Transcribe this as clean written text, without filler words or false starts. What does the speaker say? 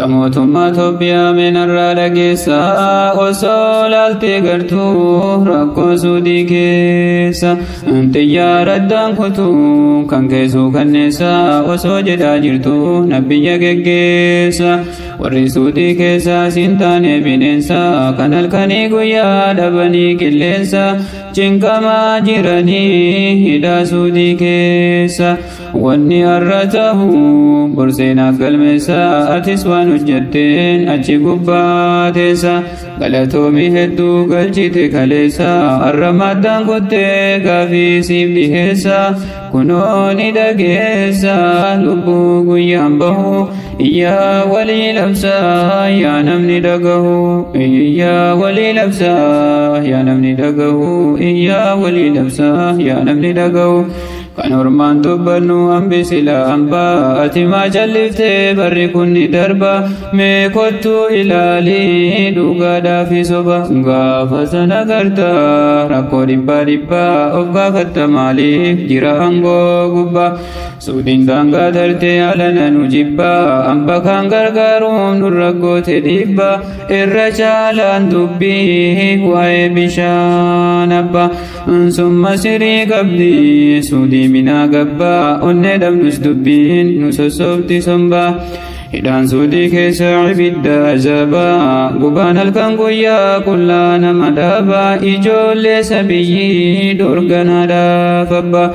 Kamotummaa Itoophiyaa meenarraa dhageessaa osoo laaltee gartuu rakkoo suudii keessa xiyyaaradhaan kutuu kan keessuu kanneessa osoo jedhaa jirtu nabbiyya geggeessa warri suudii keessaa siin taane bineensa kan halkanii guyyaa dhabanii qilleensa cinqamaa jiranii hidhaa suudii keessa wanni har'a ta'u borseenaaf galmeessa atis waan hojjetteen achi gubbaa teessa galatoomii hedduu galchite kaleessa har'a maddaan kuttee gaafii siif dhiheessa kunoo ni dhageessa lubbuu guyyaan bahu iyyaa walii labsaa yaa namni dhagahu iyyaa walii labsaa yaa namni dhagahu iyyaa walii labsaa yaa namni dhagahu kan ormaan dubbannu hambisila hambaa ati maa calliftee barri kun ni darba mee kottu ilaalii dhugaadhaafi soba gaafa sana garta rakkoo dhibbaa of gaafatta maaliif jira hangoo gubbaa suudiin daangaa dartee alana nu jibbaa hamba kan gargaaruun nurra goote dhibbaa irra caalaan dubbii waa'ee bishaan abbaa summa sirii qabdi suudii minaa gabbaa onnee dhabnus dubbiin nu sossobti sombaa hidhaan suudii keessa ibidda ajabaa gubaan halkan guyyaa qullaa nama dhaabaa ijoollee sabiyyii dorganaadhaaf abbaa